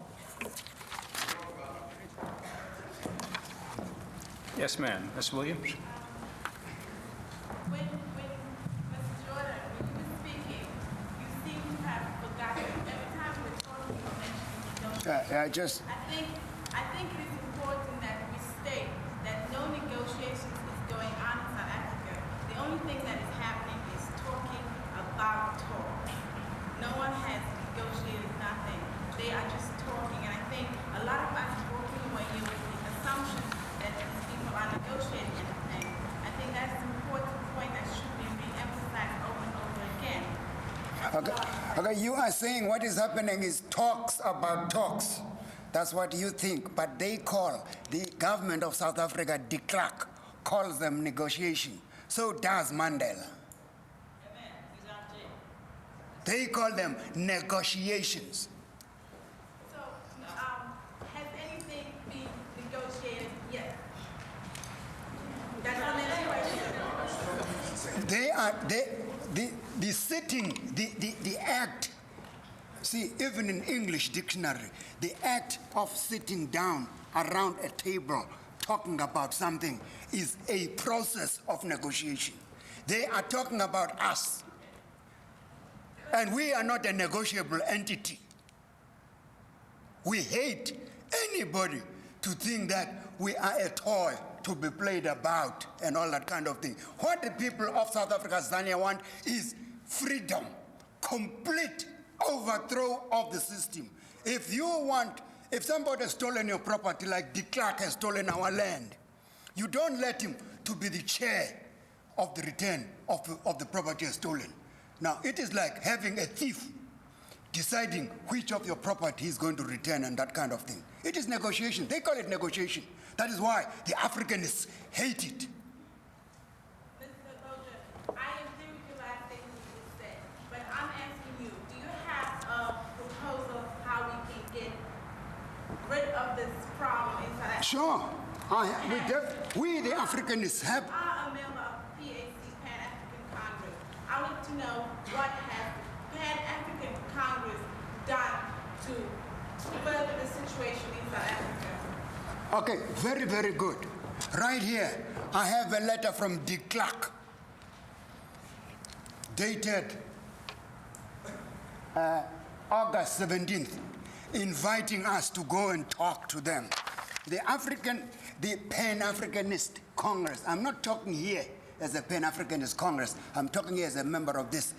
[SPEAKER 1] Yes, ma'am. Ms. Williams?
[SPEAKER 7] When Mr. Jordan, when you were speaking, you seem to have forgotten. Every time we're talking, you mention I think it is important that we state that no negotiations is going on in South Africa. The only thing that is happening is talking about talk. No one has negotiated nothing. They are just talking, and I think a lot of us are walking away here with the assumption that these people are negotiating anything. I think that's an important point that should be re-emphasized over and over again.
[SPEAKER 3] Okay, you are saying what is happening is talks about talks. That's what you think, but they call, the government of South Africa, de Klerk, calls them negotiation. So does Mandela. They call them negotiations.
[SPEAKER 7] So, has anything been negotiated yet? That's the next question.
[SPEAKER 3] They are, the sitting, the act, see, even in English dictionary, the act of sitting down around a table talking about something is a process of negotiation. They are talking about us. And we are not a negotiable entity. We hate anybody to think that we are a toy to be played about and all that kind of thing. What the people of South Africa, Zania, want is freedom, complete overthrow of the system. If somebody has stolen your property like de Klerk has stolen our land, you don't let him to be the chair of the return of the property stolen. Now, it is like having a thief deciding which of your property he's going to return and that kind of thing. It is negotiation. They call it negotiation. That is why the Africanists hate it.
[SPEAKER 7] Mr. Bojana, I agree with the last thing you just said, but I'm asking you, do you have a proposal how we can get rid of this problem in South Africa?
[SPEAKER 3] Sure. We, the Africanists, have.
[SPEAKER 7] I'm a member of PAC, Pan-African Congress. I want to know what has Pan-African Congress done to further the situation in South Africa?
[SPEAKER 3] Okay, very, very good. Right here, I have a letter from de Klerk, dated August 17th, inviting us to go and talk to them. The Pan-Africanist Congress, I'm not talking here as a Pan-Africanist Congress, I'm talking here as a member of this.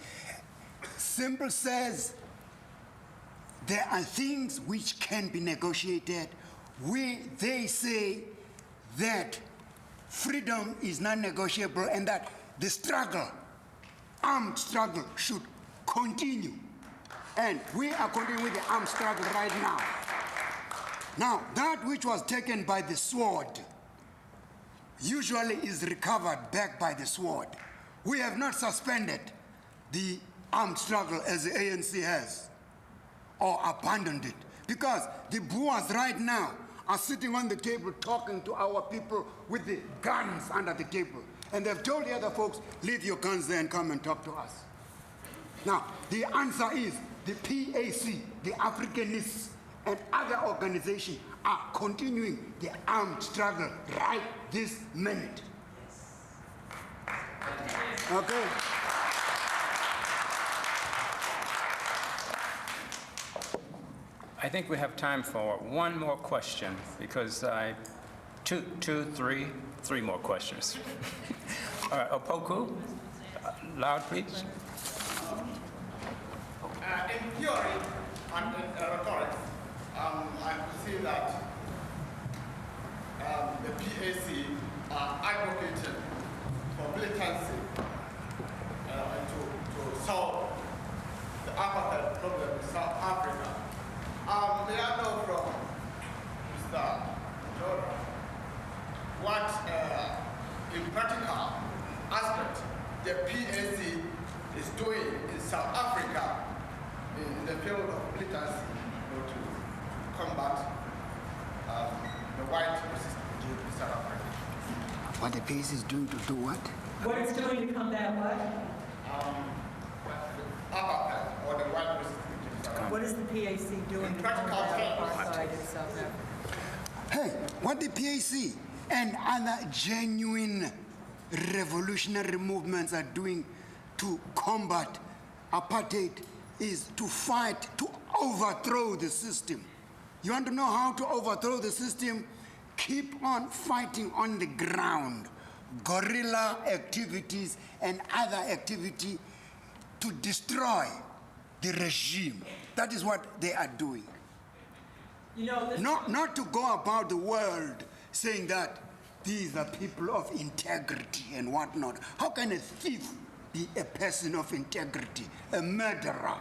[SPEAKER 3] Simple says, there are things which can be negotiated they say that freedom is non-negotiable and that the struggle, armed struggle, should continue. And we are continuing with the armed struggle right now. Now, that which was taken by the sword usually is recovered back by the sword. We have not suspended the armed struggle as the ANC has, or abandoned it, because the Boers right now are sitting on the table talking to our people with the guns under the table. And they've told the other folks, leave your guns there and come and talk to us. Now, the answer is the PAC, the Africanists, and other organizations are continuing the armed struggle right this minute. Okay.
[SPEAKER 1] I think we have time for one more question because three more questions. All right, Opoku, loud please.
[SPEAKER 8] In theory and in rhetoric, I see that the PAC are advocating for militancy and to solve the apartheid problem in South Africa. May I know from Mr. Jordan what, in practical aspect, the PAC is doing in South Africa in the field of militancy to combat the white resistance in South Africa?
[SPEAKER 3] What the PAC is doing to do what?
[SPEAKER 4] What it's doing to combat what?
[SPEAKER 8] Apartheid, or the white resistance in South Africa.
[SPEAKER 4] What is the PAC doing to combat apartheid in South Africa?
[SPEAKER 3] Hey, what the PAC and other genuine revolutionary movements are doing to combat apartheid is to fight to overthrow the system. You want to know how to overthrow the system? Keep on fighting on the ground. Guerrilla activities and other activity to destroy the regime. That is what they are doing.
[SPEAKER 4] You know,
[SPEAKER 3] Not to go about the world saying that these are people of integrity and whatnot. How can a thief be a person of integrity, a murderer?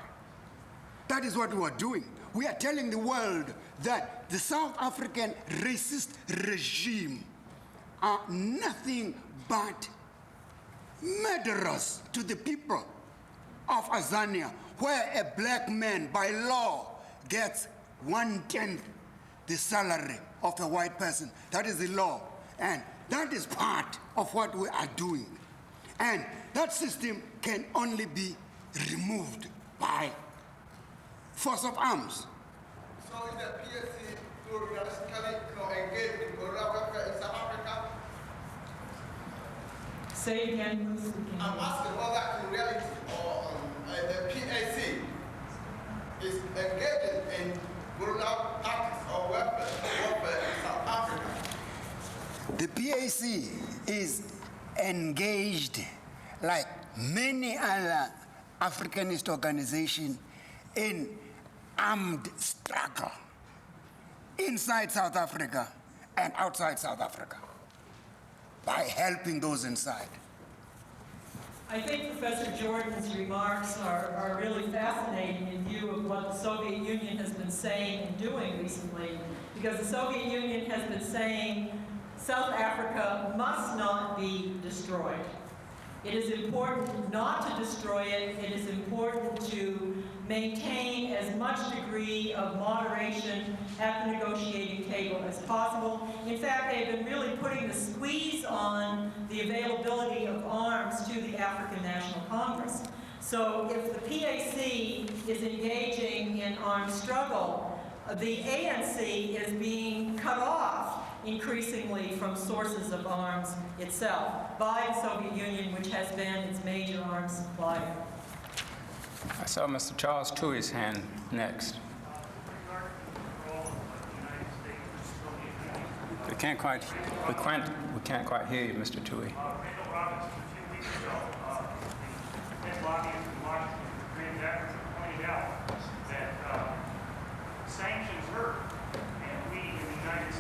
[SPEAKER 3] That is what we are doing. We are telling the world that the South African racist regime are nothing but murderers to the people of Azania, where a black man by law gets 1/10 the salary of a white person. That is the law. And that is part of what we are doing. And that system can only be removed by force of arms.
[SPEAKER 8] So is the PAC to realistically engage in guerrilla warfare in South Africa?
[SPEAKER 4] say it again.
[SPEAKER 8] I'm asking whether in reality or the PAC is engaging in guerrilla tactics or warfare in South Africa.
[SPEAKER 3] The PAC is engaged, like many other Africanist organizations, in armed struggle inside South Africa and outside South Africa by helping those inside.
[SPEAKER 4] I think Professor Jordan's remarks are really fascinating in view of what the Soviet Union has been saying and doing recently, because the Soviet Union has been saying South Africa must not be destroyed. It is important not to destroy it. It is important to maintain as much degree of moderation at the negotiating table as possible. In fact, they've been really putting the squeeze on the availability of arms to the African National Congress. So if the PAC is engaging in armed struggle, the ANC is being cut off increasingly from sources of arms itself by the Soviet Union, which has been its major arms supplier.
[SPEAKER 1] I saw Mr. Charles Tui's hand next. We can't quite hear you, Mr. Tui.
[SPEAKER 9] Sanctions hurt, and we in the United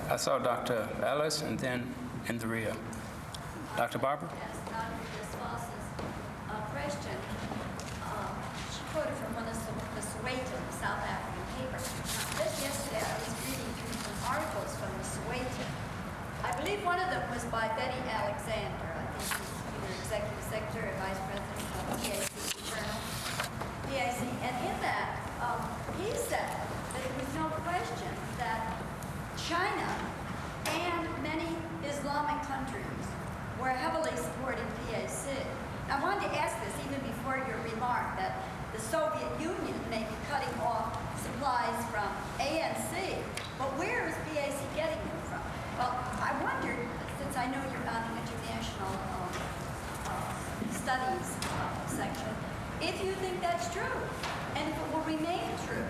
[SPEAKER 1] I saw Dr. Ellis and then in the rear. Dr. Barber?
[SPEAKER 9] Yes, Dr. Defosses, question. She quoted from one of the Soweto, the South African paper. Now, just yesterday, I was reading through some articles from the Soweto. I believe one of them was by Betty Alexander. I think she's either executive secretary or vice president of PAC Journal. PAC, and in that, he said that there was no question that China and many Islamic countries were heavily supporting PAC. I wanted to ask this even before your remark that the Soviet Union may be cutting off supplies from ANC, but where is PAC getting them from? Well, I wondered, since I know you're on the international studies section, if you think that's true, and if it will remain true,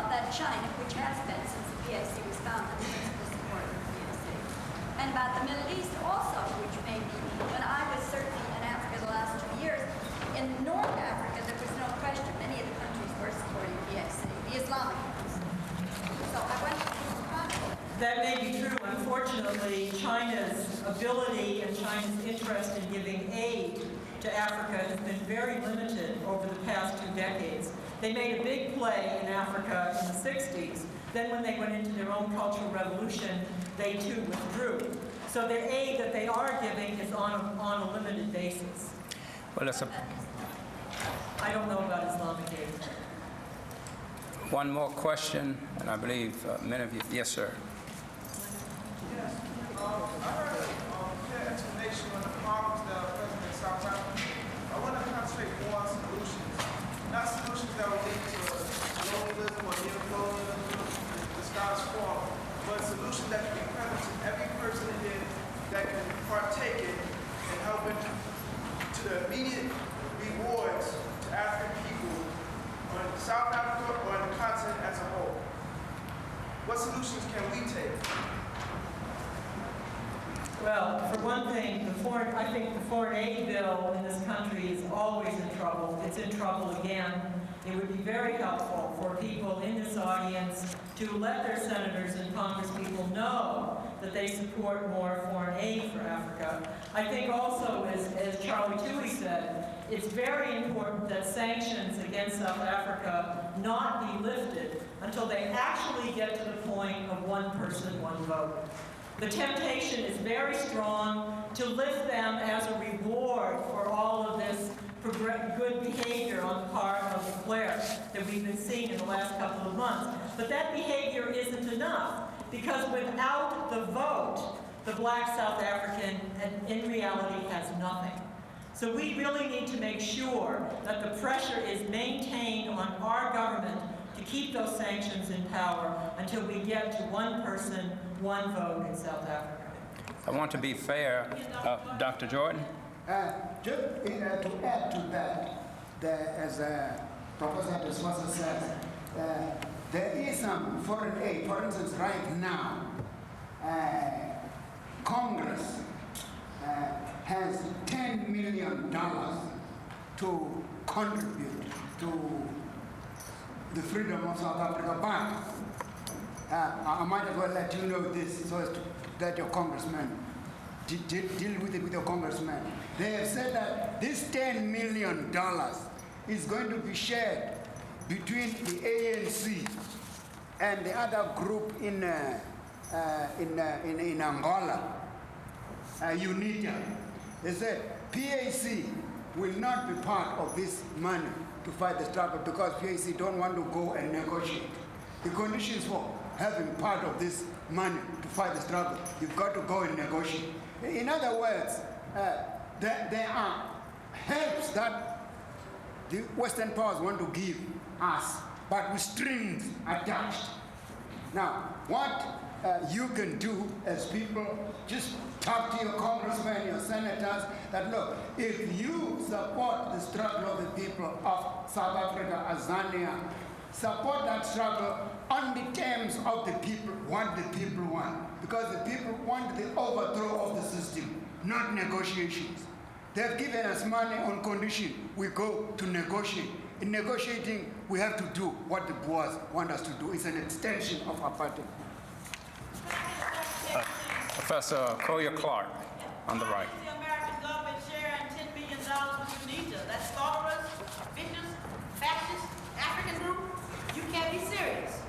[SPEAKER 9] that China, which has been since the PAC was founded, is the support of the PAC. And about the Middle East also, which may be, when I was certainly in Africa the last 2 years, in North Africa there was no question many of the countries were supporting PAC, the Islamic ones. So I went to
[SPEAKER 4] That may be true. Unfortunately, China's ability and China's interest in giving aid to Africa has been very limited over the past 2 decades. They made a big play in Africa in the 60s. Then when they went into their own cultural revolution, they too withdrew. So their aid that they are giving is on a limited basis.
[SPEAKER 1] Well, it's
[SPEAKER 4] I don't know about Islamic aid.
[SPEAKER 1] one more question, and I believe many of you, yes, sir.
[SPEAKER 10] Yes. I heard a clear explanation on the problems that are present in South Africa. I want to concentrate more on solutions. Not solutions that will lead to colonialism or neocolonialism, the status quo, but solutions that can be present to every person in there that can partake in helping to the immediate rewards to African people on South Africa or on the continent as a whole. What solutions can we take?
[SPEAKER 4] Well, for one thing, I think the foreign aid bill in this country is always in trouble. It's in trouble again. It would be very helpful for people in this audience to let their senators and congresspeople know that they support more foreign aid for Africa. I think also, as Charlie Toohey said, it's very important that sanctions against South Africa not be lifted until they actually get to the point of one person, one vote. The temptation is very strong to lift them as a reward for all of this good behavior on the part of the clerics that we've been seeing in the last couple of months. But that behavior isn't enough, because without the vote, the black South African in reality has nothing. So we really need to make sure that the pressure is maintained on our government to keep those sanctions in power until we get to one person, one vote in South Africa.
[SPEAKER 1] I want to be fair. Dr. Jordan?
[SPEAKER 3] Just to add to that, as Professor Defosses says, there is some foreign aid. For instance, right now, Congress has $10 million to contribute to the freedom of South Africa. But I might as well let you know this so as that your congressman deal with it with your congressman. They have said that this $10 million is going to be shared between the ANC and the other group in Angola, UNITA. They said PAC will not be part of this money to fight the struggle because PAC don't want to go and negotiate. The conditions for having part of this money to fight the struggle, you've got to go and negotiate. In other words, there are helps that the Western powers want to give us, but with strings attached. Now, what you can do as people, just talk to your congressmen, your senators, that look, if you support the struggle of the people of South Africa, Azania, support that struggle on the terms of the people, what the people want. Because the people want the overthrow of the system, not negotiations. They've given us money on condition we go to negotiate. In negotiating, we have to do what the Boers want us to do. It's an extension of apartheid.
[SPEAKER 1] Professor Collier Clark on the right.
[SPEAKER 7] The American government sharing $10 billion with Tunisia. That's followers, victims, fascists, African group. You can't be serious.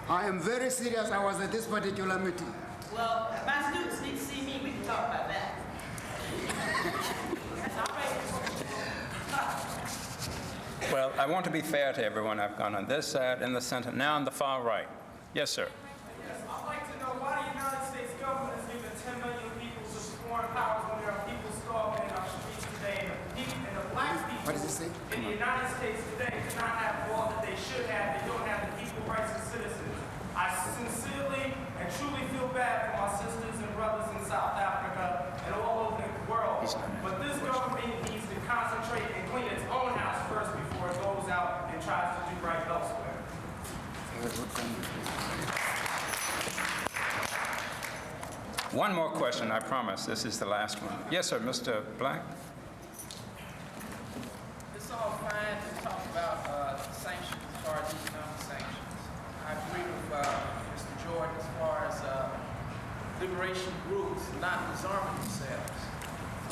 [SPEAKER 3] I am very serious. I was at this particular meeting.
[SPEAKER 7] Well, if my students need to see me, we can talk about that. That's outrageous.
[SPEAKER 1] Well, I want to be fair to everyone. I've gone on this side, in the center, now on the far right. Yes, sir.
[SPEAKER 10] Yes, I'd like to know why the United States government is giving 10 million people to foreign powers when there are people starving in our streets today, and the black people
[SPEAKER 3] What does it say?
[SPEAKER 10] in the United States today do not have all that they should have. They don't have the equal rights as citizens. I sincerely and truly feel bad for my sisters and brothers in South Africa and all over the world. But this government needs to concentrate and clean its own house first before it goes out and tries to do right elsewhere.
[SPEAKER 1] One more question, I promise. This is the last one. Yes, sir, Mr. Black.
[SPEAKER 11] It's all fine to talk about sanctions as far as economic sanctions. I agree with Mr. Jordan as far as liberation groups not disarming themselves.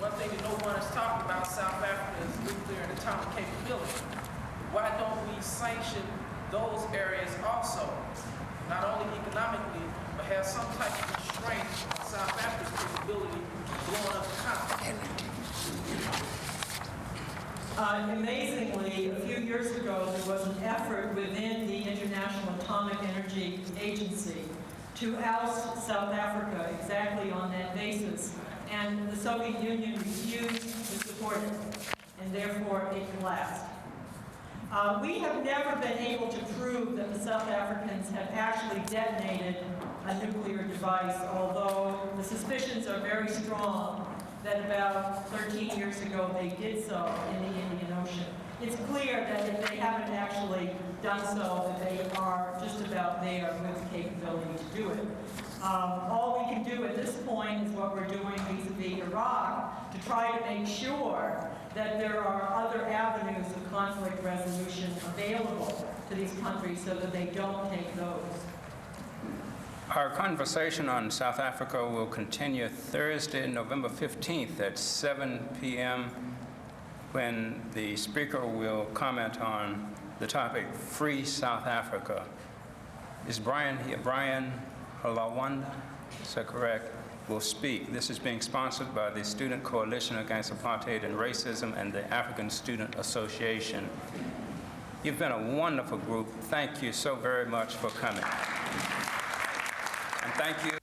[SPEAKER 11] One thing that no one is talking about South Africa is nuclear and atomic capability. Why don't we sanction those areas also? Not only economically, but have some type of constraint on South Africa's capability of blowing up the continent.
[SPEAKER 4] Amazingly, a few years ago, there was an effort within the International Atomic Energy Agency to oust South Africa exactly on that basis. And the Soviet Union refused to support it, and therefore it collapsed. We have never been able to prove that the South Africans have actually detonated a nuclear device, although the suspicions are very strong that about 13 years ago they did so in the Indian Ocean. It's clear that if they haven't actually done so, that they are just about there with the capability to do it. All we can do at this point is what we're doing vis-a-vis Iraq to try to make sure that there are other avenues of conflict resolution available to these countries so that they don't take those.
[SPEAKER 1] Our conversation on South Africa will continue Thursday, November 15th at 7 p.m. when the speaker will comment on the topic, Free South Africa. Is Brian here? Brian Halawanda, is that correct? Will speak. This is being sponsored by the Student Coalition Against Apartheid and Racism and the African Student Association. You've been a wonderful group. Thank you so very much for coming. And thank you.